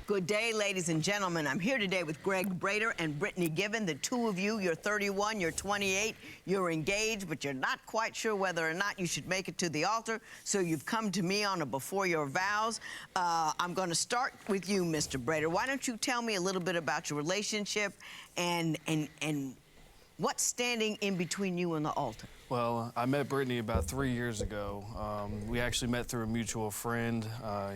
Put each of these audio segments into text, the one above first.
Good day, ladies and gentlemen. I'm here today with Greg Brader and Brittany Given. The two of you, you're 31, you're 28, you're engaged, but you're not quite sure whether or not you should make it to the altar, so you've come to me on a before your vows. I'm going to start with you, Mr. Brader. Why don't you tell me a little bit about your relationship and what's standing in between you and the altar? Well, I met Brittany about 3 years ago. We actually met through a mutual friend.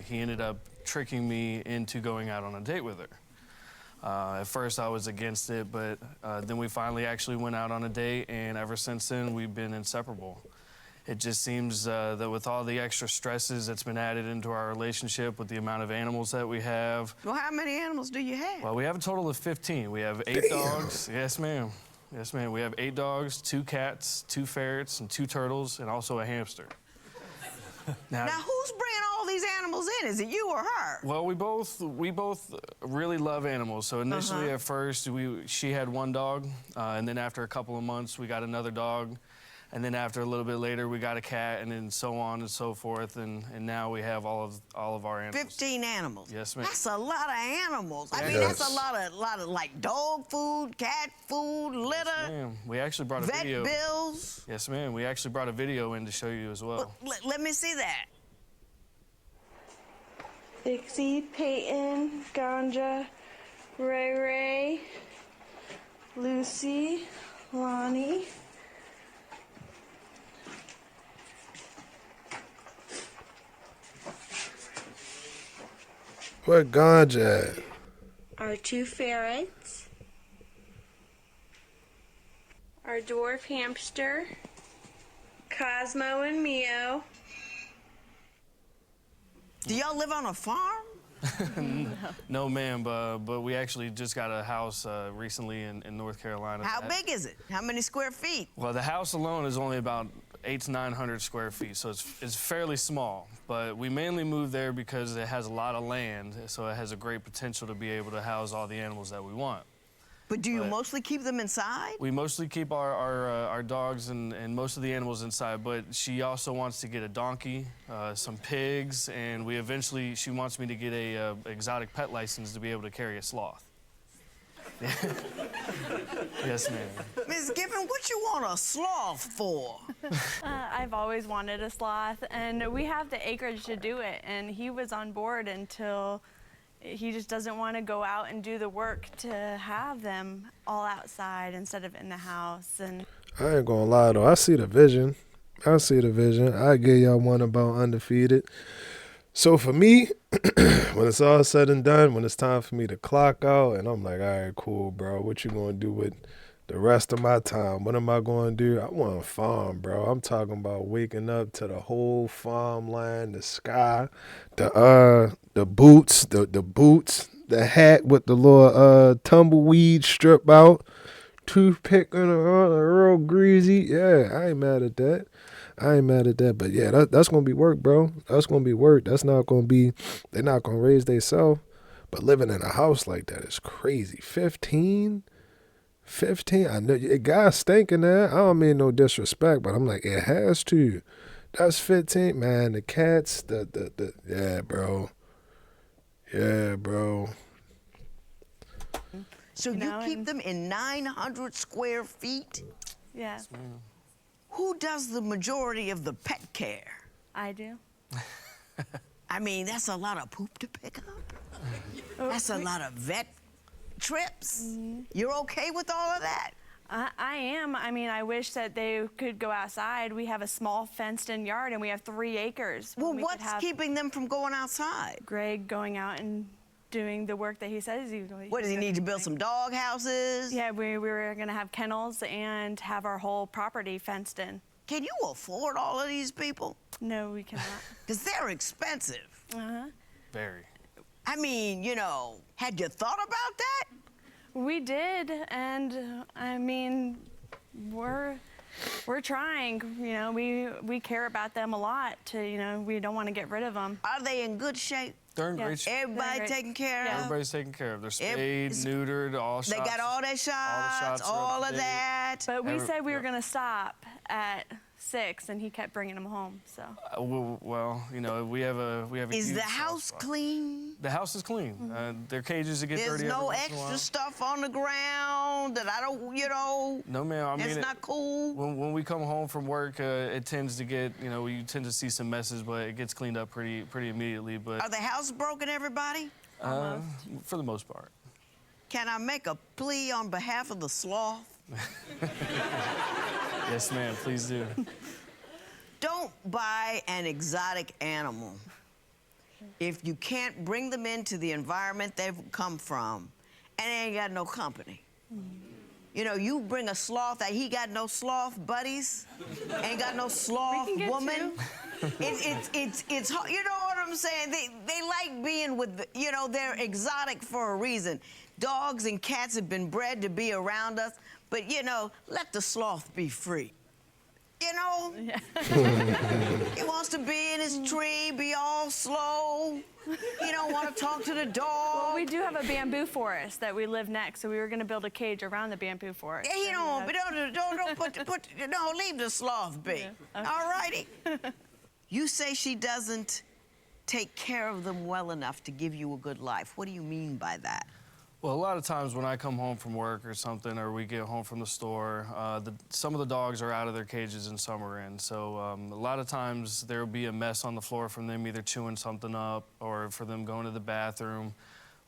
He ended up tricking me into going out on a date with her. At first I was against it, but then we finally actually went out on a date, and ever since then we've been inseparable. It just seems that with all the extra stresses that's been added into our relationship, with the amount of animals that we have. Well, how many animals do you have? Well, we have a total of 15. We have 8 dogs. Yes, ma'am. Yes, ma'am. We have 8 dogs, 2 cats, 2 ferrets, and 2 turtles, and also a hamster. Now, who's bringing all these animals in? Is it you or her? Well, we both really love animals. So initially, at first, she had 1 dog, and then after a couple of months, we got another dog, and then after a little bit later, we got a cat, and then so on and so forth, and now we have all of our animals. 15 animals. Yes, ma'am. That's a lot of animals. I mean, that's a lot of like dog food, cat food, litter. Yes, ma'am. We actually brought a vet video. bills. Yes, ma'am. We actually brought a video in to show you as well. Let me see that. Dixie, Peyton, Ganja, Ray, Lucy, Lonnie. Where Ganja at? Our 2 ferrets. Our dwarf hamster, Cosmo and Mio. Do y'all live on a farm? No, ma'am, but we actually just got a house recently in North Carolina. How big is it? How many square feet? Well, the house alone is only about 800 to 900 square feet, so it's fairly small. But we mainly moved there because it has a lot of land, so it has a great potential to be able to house all the animals that we want. But do you mostly keep them inside? We mostly keep our dogs and most of the animals inside, but she also wants to get a donkey, some pigs, and she wants me to get a exotic pet license to be able to carry a sloth. Yes, ma'am. Ms. Given, what you want a sloth for? I've always wanted a sloth, and we have the acreage to do it, and he was on board until he just doesn't want to go out and do the work to have them all outside instead of in the house. And I ain't gonna lie though, I see the vision. I give y'all one about Undefeated. So for me, when it's all said and done, when it's time for me to clock out, and I'm like, all right, cool, bro, what you gonna do with the rest of my time? What am I gonna do? I want to farm, bro. I'm talking about waking up to the whole farmland, the sky, the boots, the hat with the little tumbleweed strip out, toothpick in the real greasy. Yeah, I ain't mad at that. But yeah, that's gonna be work, bro. That's gonna be work. That's not gonna be. They're not gonna raise themselves. But living in a house like that is crazy. 15. I know it got stinking there. I don't mean no disrespect, but I'm like, it has to. That's 15, man. The cats, yeah, bro. Yeah, bro. So you keep them in 900 square feet? yeah, Who does the majority of the pet care? I do. I mean, that's a lot of poop to pick up. That's a lot of vet trips. You're okay with all of that? I am. I mean, I wish that they could go outside. We have a small fenced-in yard, and we have 3 acres. Well, what's keeping them from going outside? Greg going out and doing the work that he says he's going to do. What, does he need to build some dog houses? Yeah, we were going to have kennels and have our whole property fenced in. Can you afford all of these people? No, we cannot. Because they're expensive. Very. I mean, you know, had you thought about that? We did, and I mean, we're trying. You know, we care about them a lot. We don't want to get rid of them. Are they in good shape? They're in great shape. Everybody taken care of? Everybody's taken care of. They're spayed, neutered, all shots. They got all their shots, all of that. But we said we were going to stop at 6, and he kept bringing them home. So. Well, you know, we have a Is huge the soft house spot. clean? The house is clean. Their cages that get There's dirty every no once in a extra while. stuff on the ground that I don't, you know. No, ma'am. I mean, It's not cool. when we come home from work, it tends to get, you know, you tend to see some messes, but it gets cleaned up pretty immediately. But Are the houses broken, everybody? for the most part. Can I make a plea on behalf of the sloth? Yes, ma'am. Please do. Don't buy an exotic animal if you can't bring them into the environment they've come from and they ain't got no company. You know, you bring a sloth that he got no sloth buddies, ain't got no sloth We can get woman. It's hard. You know what I'm saying? They like being with, you know, they're exotic for a reason. Dogs and cats have been bred to be around us, but you know, let the sloth be free. You know? Yeah. He wants to be in his tree, be all slow. He don't want to talk to the dog. Well, we do have a bamboo forest that we live next, so we were going to build a cage around the bamboo forest. Yeah, he don't, but don't leave the sloth be. Yeah. Okay. All righty? You say she doesn't take care of them well enough to give you a good life. What do you mean by that? Well, a lot of times when I come home from work or something, or we get home from the store, some of the dogs are out of their cages and some are in. So a lot of times there will be a mess on the floor from them either chewing something up or for them going to the bathroom.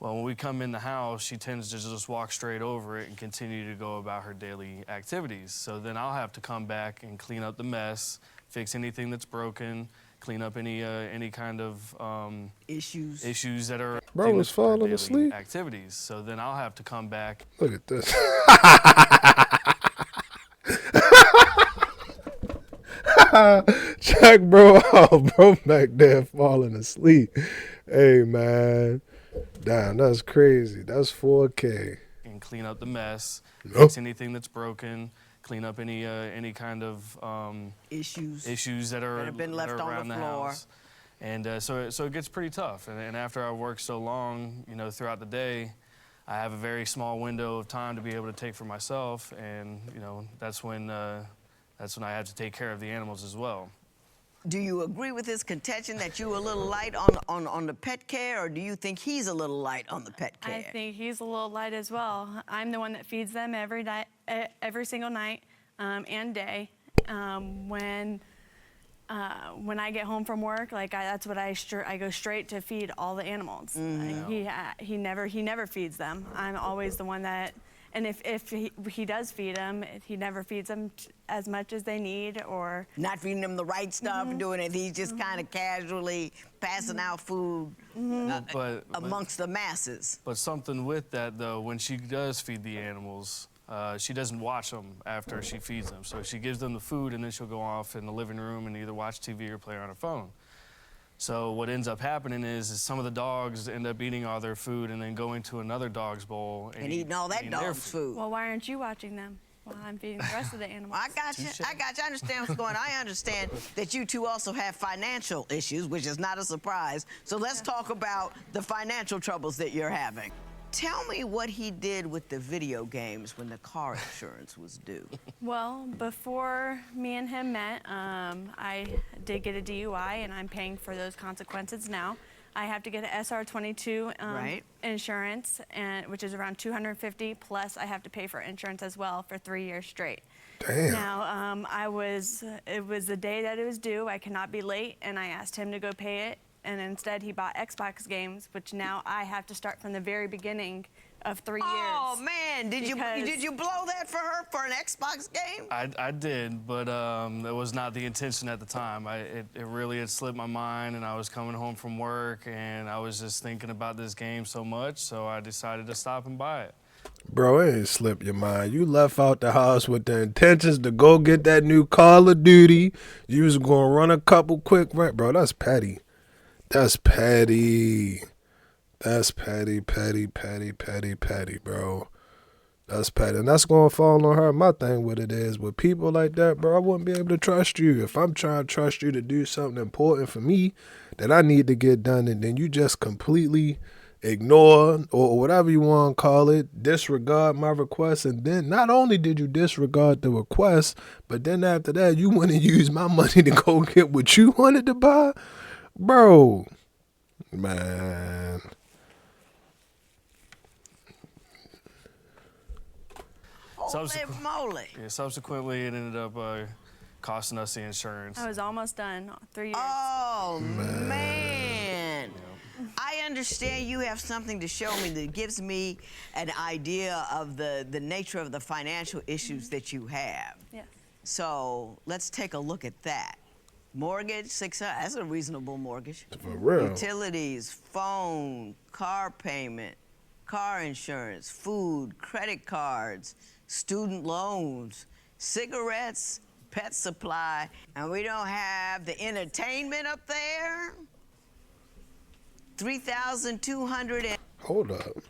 Well, when we come in the house, she tends to just walk straight over it and continue to go about her daily activities. So then I'll have to come back and clean up the mess, fix anything that's broken, clean up any kind of issues that are Bro was falling asleep. activities. So then I'll have to come back. Look at this. Check bro out, bro back there falling asleep. Hey man, damn, that's crazy. That's 4K. And clean up the mess, Nope. fix anything that's broken, clean up any kind of issues that have been left on around the the floor. house. And so it gets pretty tough. And after I work so long, you know, throughout the day, I have a very small window of time to be able to take for myself. And you know, that's when I have to take care of the animals as well. Do you agree with his contention that you're a little light on the pet care, or do you think he's a little light on the pet care? I think he's a little light as well. I'm the one that feeds them every single night and day. When I get home from work, that's what I go straight to feed all the animals. He never feeds them. I'm always the one that, and if he does feed them, he never feeds them as much as they need, or not feeding them the right stuff and doing it. He's just kind of casually passing out food amongst the masses. But something with that though, when she does feed the animals, she doesn't watch them after she feeds them. So she gives them the food and then she'll go off in the living room and either watch TV or play on her phone. So what ends up happening is some of the dogs end up eating all their food and then going to another dog's bowl and eating all that dog's food. Well, why aren't you watching them while I'm feeding the rest of the animals? I got you. I understand what's going on. I understand that you two also have financial issues, which is not a surprise. So let's talk about the financial troubles that you're having. Tell me what he did with the video games when the car insurance was due. Well, before me and him met, I did get a DUI, and I'm paying for those consequences now. I have to get an SR22 insurance, which is around $250, plus I have to pay for insurance as well for 3 years straight. Damn. Now, it was the day that it was due. I cannot be late, and I asked him to go pay it. And instead, he bought Xbox games, which now I have to start from the very beginning of 3 years. Oh man, did you blow that for her for an Xbox game? I did, but that was not the intention at the time. It really had slipped my mind, and I was coming home from work, and I was just thinking about this game so much, so I decided to stop and buy it. Bro, it ain't slipped your mind. You left out the house with the intentions to go get that new Call of Duty. You was gonna run a couple quick bro. That's petty. That's petty. That's petty, bro. That's petty. And that's going to fall on her. My thing with it is, with people like that, bro, I wouldn't be able to trust you. If I'm trying to trust you to do something important for me that I need to get done, and then you just completely ignore, or whatever you want to call it, disregard my request. And then not only did you disregard the request, but then after that, you went and used my money to go get what you wanted to buy? Bro, man. Holy moly. Yeah, subsequently, it ended up costing us the insurance. I was almost done, 3 years. Oh, man. I understand you have something to show me that gives me an idea of the nature of the financial issues that you have. Yes. So let's take a look at that. Mortgage, $600, that's a reasonable mortgage. For real. Utilities, phone, car payment, car insurance, food, credit cards, student loans, cigarettes, pet supply, and we don't have the entertainment up there. 3,200 and... Hold up.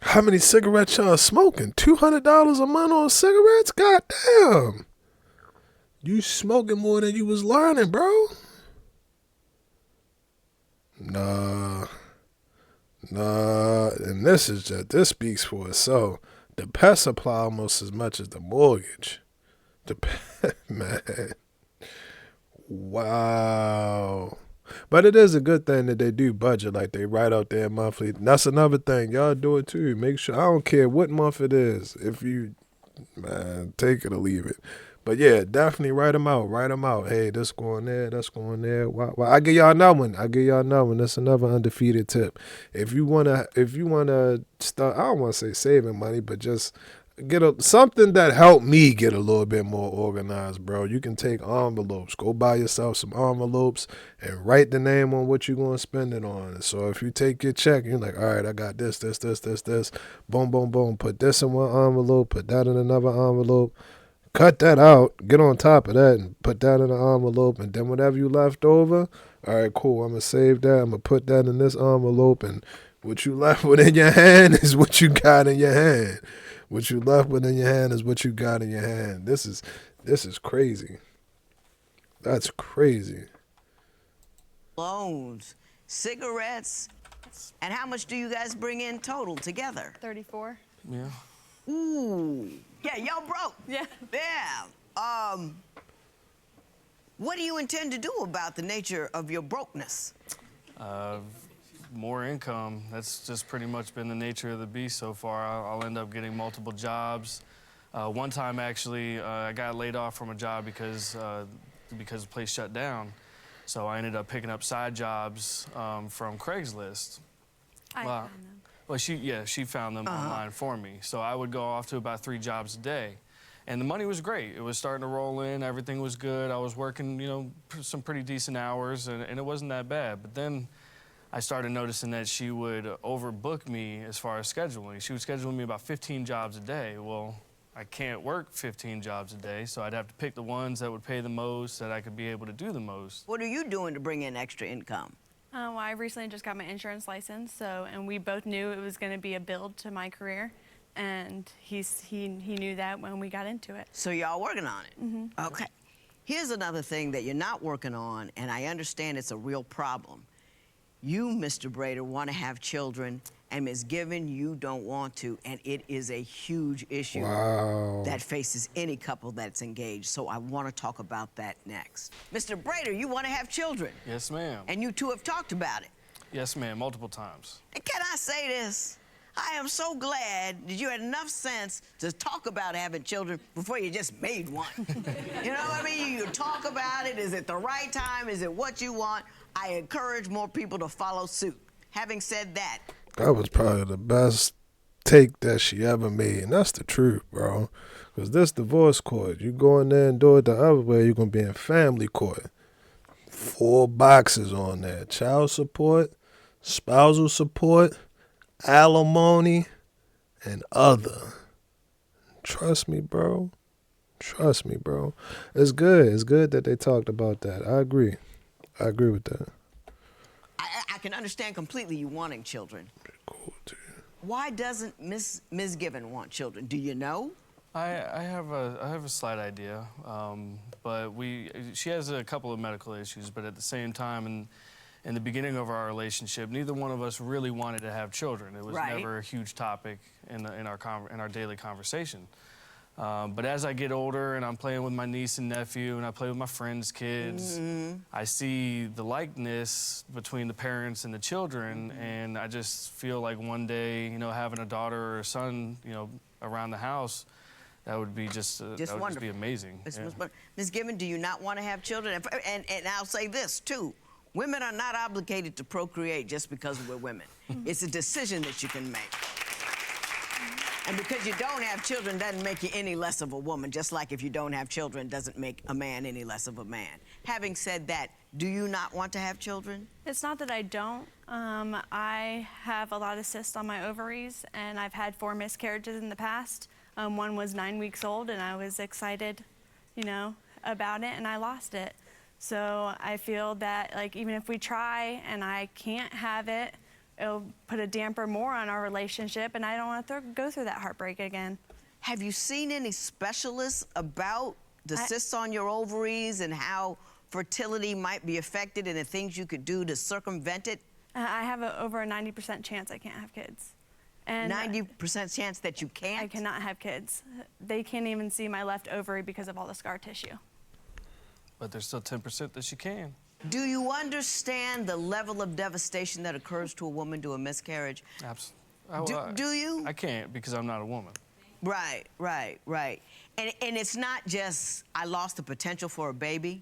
How many cigarettes y'all smoking? $200 a month on cigarettes? God damn. You smoking more than you was learning, bro. Nah. And this speaks for itself. The pet supply almost as much as the mortgage. Man. Wow. But it is a good thing that they do budget, like they write out their monthly. That's another thing. Y'all do it too. Make sure, I don't care what month it is. If you, man, take it or leave it. But yeah, definitely write them out. Write them out. Hey, this going there, that's going there. Well, I give y'all another one. That's another undefeated tip. If you wanna start, I don't want to say saving money, but just get something that helped me get a little bit more organized, bro. You can take envelopes. Go buy yourself some envelopes and write the name on what you're going to spend it on. So if you take your check, you're like, all right, I got this. Boom, boom, boom. Put this in one envelope. Put that in another envelope. Cut that out, get on top of that, and put that in an envelope, and then whatever you left over, all right, cool, I'm going to save that, I'm going to put that in this envelope, and what you left with in your hand is what you got in your hand. What you left with in your hand is what you got in your hand. This is crazy. That's crazy. Loans, cigarettes, and how much do you guys bring in total together? 34. Yeah. Ooh. Yeah, y'all broke. Yeah. Yeah. What do you intend to do about the nature of your brokenness? More income. That's just pretty much been the nature of the beast so far. I'll end up getting multiple jobs. One time, actually, I got laid off from a job because the place shut down. So I ended up picking up side jobs from Craigslist. I found them. Well, she found them online for me. So I would go off to about 3 jobs a day. And the money was great. It was starting to roll in. Everything was good. I was working, some pretty decent hours, and it wasn't that bad. But then I started noticing that she would overbook me as far as scheduling. She would schedule me about 15 jobs a day. Well, I can't work 15 jobs a day, so I'd have to pick the ones that would pay the most, that I could be able to do the most. What are you doing to bring in extra income? Well, I recently just got my insurance license, and we both knew it was going to be a build to my career, and he knew that when we got into it. So y'all working on it? Mm-hmm. Okay. Here's another thing that you're not working on, and I understand it's a real problem. You, Mr. Brader, want to have children, and Ms. Given, you don't want to, and it is a huge issue that faces any couple that's engaged, so I want to talk about that next. Mr. Brader, you want to have children? Yes, ma'am. And you two have talked about it? Yes, ma'am, multiple times. And can I say this? I am so glad that you had enough sense to talk about having children before you just made one. You know what I mean? You talk about it. Is it the right time? Is it what you want? I encourage more people to follow suit. Having said that. That was probably the best take that she ever made. And that's the truth, bro. Because this divorce court, you go in there and do it the other way, you're going to be in family court. 4 boxes on there. Child support, spousal support, alimony, and other. Trust me, bro. Trust me, bro. It's good. It's good that they talked about that. I agree. I agree with that. I can understand completely you wanting children. Cool, too. Why doesn't Ms. Given want children? Do you know? I have a slight idea, but she has a couple of medical issues, but at the same time, in the beginning of our relationship, neither one of us really wanted to have children. It was Right. never a huge topic in our daily conversation. But as I get older and I'm playing with my niece and nephew and I play with my friends' kids, I see the likeness between the parents and the children, and I just feel like one day, you know, having a daughter or a son, you know, around the house, that would be just that would just be amazing. Ms. Given, do you not want to have children? And I'll say this too: women are not obligated to procreate just because we're women. It's a decision that you can make. And because you don't have children doesn't make you any less of a woman, just like if you don't have children doesn't make a man any less of a man. Having said that, do you not want to have children? It's not that I don't. I have a lot of cysts on my ovaries, and I've had 4 miscarriages in the past. One was 9 weeks old, and I was excited, you know, about it, and I lost it. So I feel that, like, even if we try and I can't have it, it'll put a damper more on our relationship, and I don't want to go through that heartbreak again. Have you seen any specialists about the cysts on your ovaries and how fertility might be affected and the things you could do to circumvent it? I have over a 90% chance I can't have kids. And 90% chance that you can't? I cannot have kids. They can't even see my left ovary because of all the scar tissue. But there's still 10% that you can. Do you understand the level of devastation that occurs to a woman to a miscarriage? Absolutely. Do you? I can't because I'm not a woman. Right. And it's not just I lost the potential for a baby.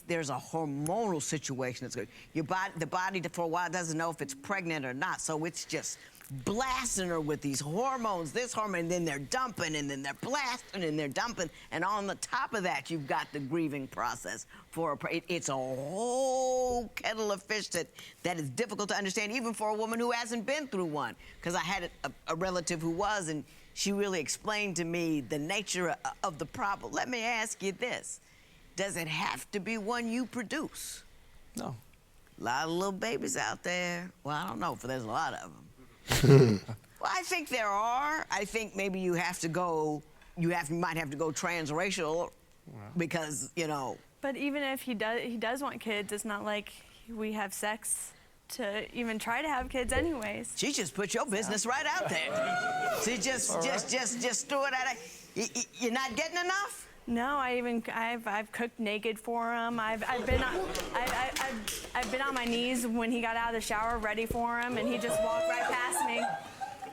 There's a hormonal situation that's good. The body for a while doesn't know if it's pregnant or not, so it's just blasting her with these hormones, this hormone, and then they're dumping, and then they're blasting, and they're dumping, and on the top of that, you've got the grieving process for it's a whole kettle of fish that is difficult to understand, even for a woman who hasn't been through one. Because I had a relative who was, and she really explained to me the nature of the problem. Let me ask you this: does it have to be one you produce? No. A lot of little babies out there. Well, I don't know if there's a lot of them. Well, I think there are. I think maybe you have to go. You might have to go transracial, because you know. But even if he does want kids, it's not like we have sex to even try to have kids, anyways. She just put your business right out there. She just threw it at her. You're not getting enough? No, I've cooked naked for him. I've been on my knees when he got out of the shower, ready for him, and he just walked right past me.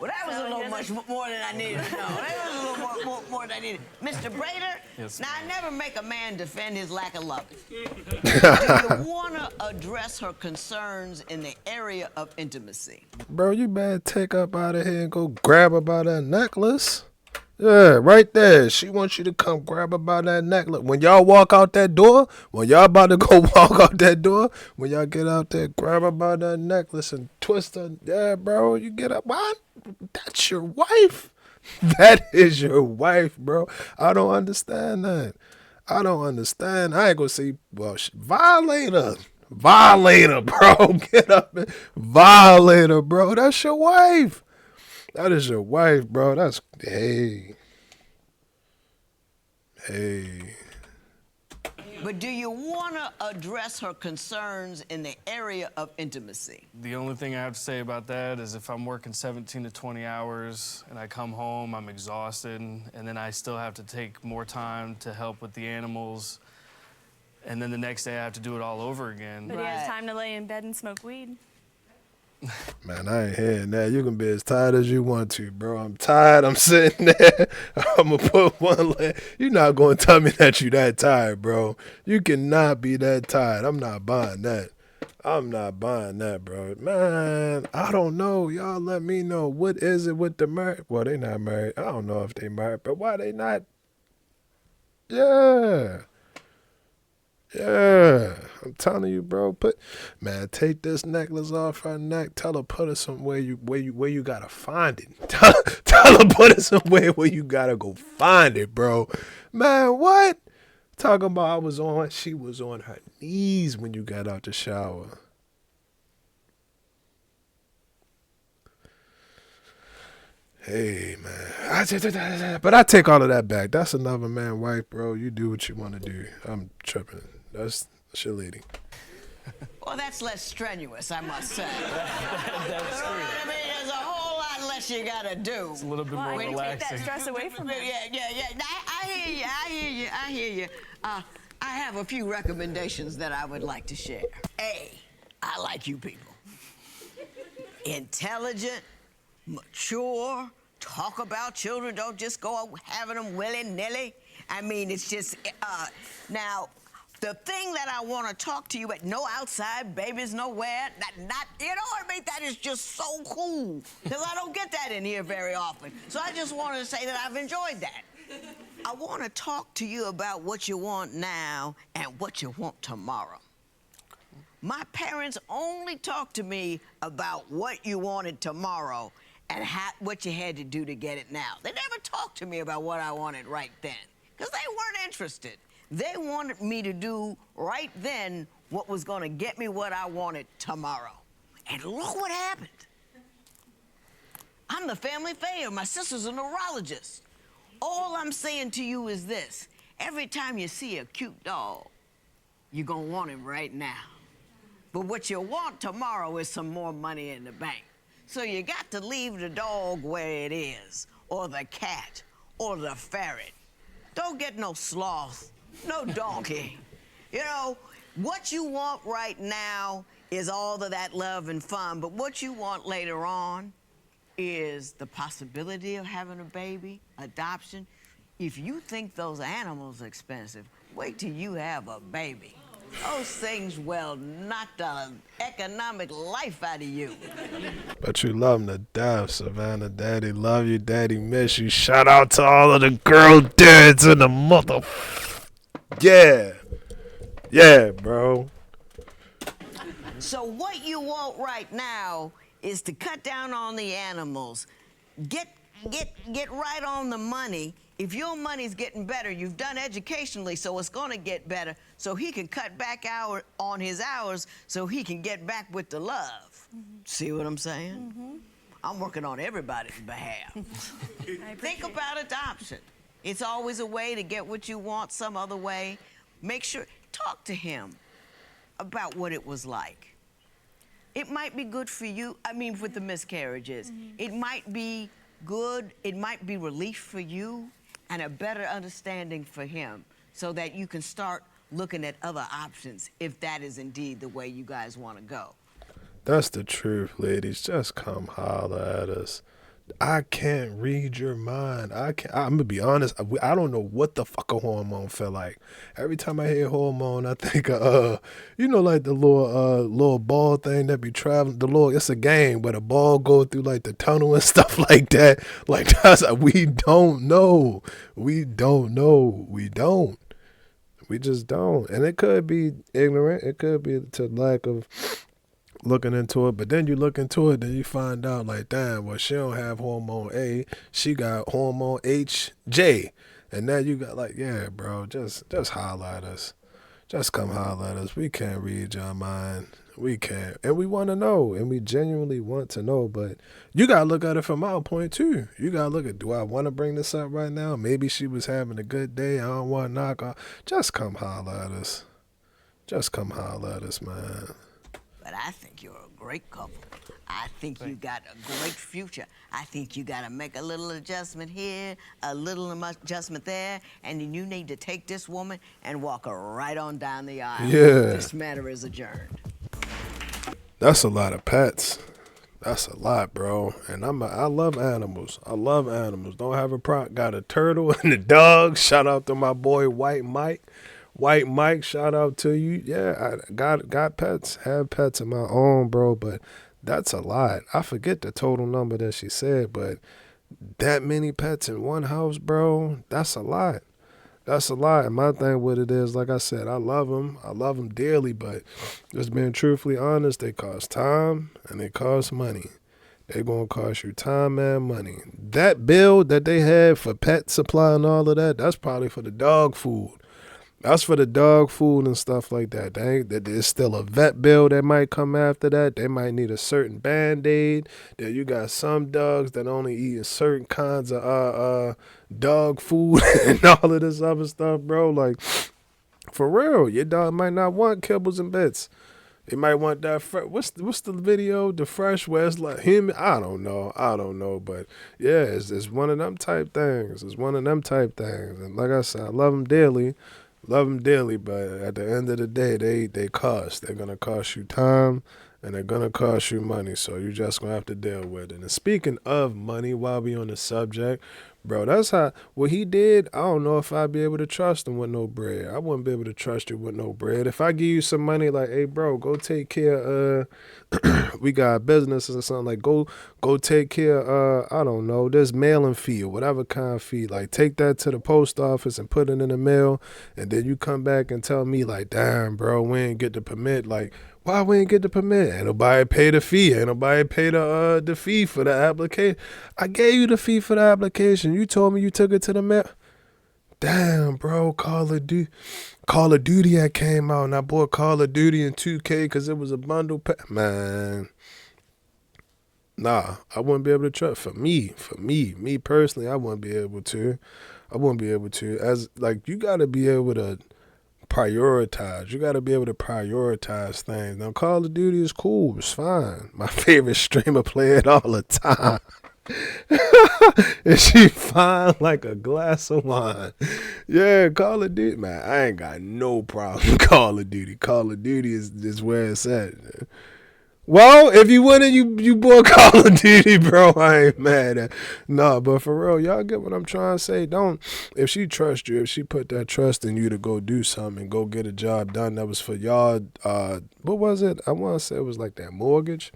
Well, that was a little much more than I needed to know. That was a little more than I needed. Mr. Brader, yes, now I never make a man defend his lack of love. Do you want to address her concerns in the area of intimacy? Bro, you better take up out of here and go grab her by that necklace. Yeah, right there. She wants you to come grab her by that necklace. When y'all walk out that door, when y'all about to go walk out that door, when y'all get out there, grab her by that necklace and twist her. Yeah, bro, you get up. What? That's your wife. That is your wife, bro. I don't understand that. I don't understand. I ain't gonna say, well, violate her. Violate her, bro. Get up and violate her, bro. That's your wife. That is your wife, bro. That's, hey. But do you want to address her concerns in the area of intimacy? The only thing I have to say about that is if I'm working 17 to 20 hours and I come home, I'm exhausted, and then I still have to take more time to help with the animals, and then the next day I have to do it all over again. But he has time to lay in bed and smoke weed. Man, I ain't hearing that. You can be as tired as you want to, bro. I'm tired. I'm sitting there. I'm going to put one leg. You're not going to tell me that you that tired, bro. You cannot be that tired. I'm not buying that. I'm not buying that, bro. Man, I don't know. Y'all let me know. What is it with the married? Well, they not married. I don't know if they married, but why they not? Yeah. Yeah, I'm telling you, bro. Man, take this necklace off her neck. Tell her put it somewhere where you gotta find it. Tell her put it somewhere where you gotta go find it, bro. Man, what? Talking about she was on her knees when you got out the shower. Hey, man. But I take all of that back. That's another man wife, bro. You do what you want to do. I'm tripping. That's your lady. Well, that's less strenuous, I must say. That's true. I mean, there's a whole lot less you gotta do. It's a little bit more Way to take that relaxing. stress away from him. Yeah. I hear you. I have a few recommendations that I would like to share. A, I like you people. Intelligent, mature, talk about children, don't just go having them willy-nilly. I mean, it's just, now, the thing that I want to talk to you about, no outside babies nowhere, not, you know what I mean? That is just so cool, because I don't get that in here very often. So I just wanted to say that I've enjoyed that. I want to talk to you about what you want now and what you want tomorrow. My parents only talked to me about what you wanted tomorrow and what you had to do to get it now. They never talked to me about what I wanted right then, because they weren't interested. They wanted me to do right then what was going to get me what I wanted tomorrow. And look what happened. I'm the family favorite. My sister's a neurologist. All I'm saying to you is this. Every time you see a cute dog, you're going to want him right now. But what you want tomorrow is some more money in the bank. So you got to leave the dog where it is, or the cat, or the ferret. Don't get no sloth, no donkey. You know, what you want right now is all of that love and fun, but what you want later on is the possibility of having a baby, adoption. If you think those animals are expensive, wait till you have a baby. Those things will knock the economic life out of you. But you love him to death, Savannah. Daddy love you. Daddy miss you. Shout out to all of the girl dads in the mother. Yeah, bro. So what you want right now is to cut down on the animals. Get right on the money. If your money's getting better, you've done educationally, so it's going to get better, so he can cut back on his hours so he can get back with the love. See what I'm saying? I'm working on everybody's behalf. Think about adoption. It's always a way to get what you want some other way. Make sure, talk to him about what it was like. It might be good for you, I mean, with the miscarriages. It might be good, it might be relief for you, and a better understanding for him, so that you can start looking at other options if that is indeed the way you guys want to go. That's the truth, ladies. Just come holler at us. I can't read your mind. I'm gonna be honest. I don't know what the fuck a hormone feel like. Every time I hear hormone, I think you know, like the little ball thing that be traveling. It's a game where the ball go through like the tunnel and stuff like that. Like we don't know. We just don't. And it could be ignorant. It could be to lack of looking into it, but then you look into it, then you find out like, damn, well, she don't have hormone A, she got hormone HJ, and now you got like, yeah, bro, just holler at us, just come holler at us. We can't read your mind, we can't, and we want to know, and we genuinely want to know, but you gotta look at it from our point too. You gotta look at, do I want to bring this up right now? Maybe she was having a good day. I don't want to knock her. Just come holler at us. Just come holler at us, man. But I think you're a great couple. I think you got a great future. I think you got to make a little adjustment here, a little adjustment there, and then you need to take this woman and walk her right on down the aisle. Yeah. This matter is adjourned. That's a lot of pets. That's a lot, bro. And I love animals. I love animals. Don't have a problem. Got a turtle and a dog. Shout out to my boy White Mike. White Mike, shout out to you. Yeah, I got pets, have pets of my own, bro, but that's a lot. I forget the total number that she said, but that many pets in one house, bro, that's a lot. That's a lot. And my thing with it is, like I said, I love them. I love them dearly, but just being truthfully honest, they cost time and they cost money. They're going to cost you time and money. That bill that they had for pet supply and all of that, that's probably for the dog food. That's for the dog food and stuff like that. There's still a vet bill that might come after that. They might need a certain Band-Aid. Then you got some dogs that only eat certain kinds of dog food and all of this other stuff, bro. Like, for real, your dog might not want kibbles and bits. He might want that. What's the video? The fresh where it's like him. I don't know. But yeah, it's one of them type things. It's one of them type things. And like I said, I love him dearly. Love them dearly, but at the end of the day, they cost. They're gonna cost you time, and they're gonna cost you money. So you just gonna have to deal with it. And speaking of money, while we on the subject, bro, that's how what he did. I don't know if I'd be able to trust him with no bread. I wouldn't be able to trust you with no bread. If I give you some money, like, hey, bro, go take care of. We got business or something, like go take care of, I don't know, this mailing fee or whatever kind of fee. Like take that to the post office and put it in the mail, and then you come back and tell me like, damn, bro, we ain't get the permit. Like, why we ain't get the permit? Ain't nobody pay the fee. Ain't nobody pay the fee for the application. I gave you the fee for the application. You told me you took it to the mail. Damn, bro, Call of Duty had came out, and I bought Call of Duty in 2K because it was a bundle pack. Man, nah, I wouldn't be able to trust. For me personally, I wouldn't be able to. As like, you got to be able to prioritize. You got to be able to prioritize things. Now, Call of Duty is cool. It's fine. My favorite streamer play it all the time. And she fine like a glass of wine. Yeah, Call of Duty, man. I ain't got no problem with Call of Duty. Call of Duty is where it's at. Well, if you wouldn't, you bought Call of Duty, bro. I ain't mad at. No, but for real, y'all get what I'm trying to say. Don't, if she trusts you, if she put that trust in you to go do something, go get a job done that was for y'all, what was it? I want to say it was like that mortgage.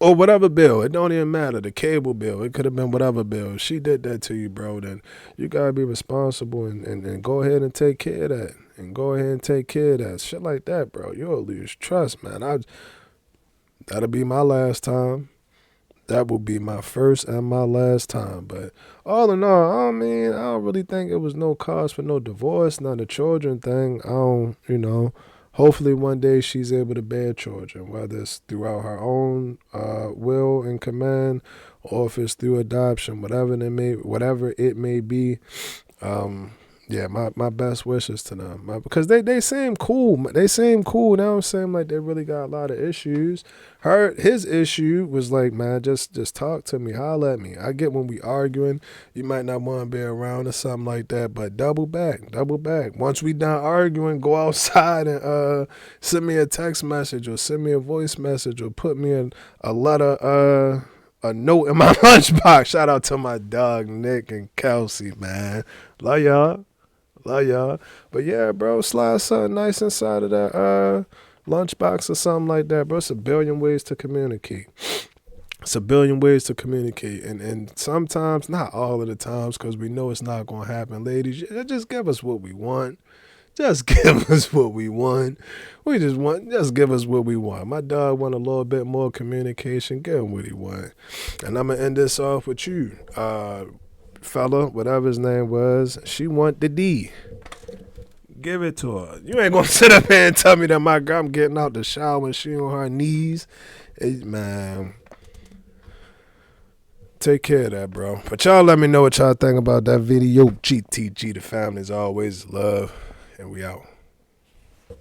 Or whatever bill, it don't even matter. The cable bill, it could have been whatever bill. If she did that to you, bro, then you gotta be responsible and go ahead and take care of that. And go ahead and take care of that. Shit like that, bro. You'll lose trust, man. That'll be my last time. That will be my first and my last time. But all in all, I mean, I don't really think it was no cause for no divorce, not a children thing. I don't, hopefully one day she's able to bear children, whether it's throughout her own will and command, or if it's through adoption, whatever it may be. Yeah, my best wishes to them, because they seem cool. They seem cool. They don't seem like they really got a lot of issues. His issue was like, man, just talk to me, holler at me. I get when we arguing, you might not want to be around or something like that, but double back. Once we done arguing, go outside and send me a text message or send me a voice message or put me in a letter, a note in my lunchbox. Shout out to my dog Nick and Kelsey, man. Love y'all. But yeah, bro, slide something nice inside of that lunchbox or something like that, bro. It's a billion ways to communicate. And sometimes, not all of the times, because we know it's not going to happen, ladies. Just give us what we want. Just give us what we want. Just give us what we want. My dog want a little bit more communication. Give him what he want. And I'm going to end this off with you. Fella, whatever his name was, she want the D. Give it to her. You ain't gonna sit up here and tell me that my girl, I'm getting out the shower and she on her knees. Man, take care of that, bro. But y'all let me know what y'all think about that video. GTG, the family is always love, and we out.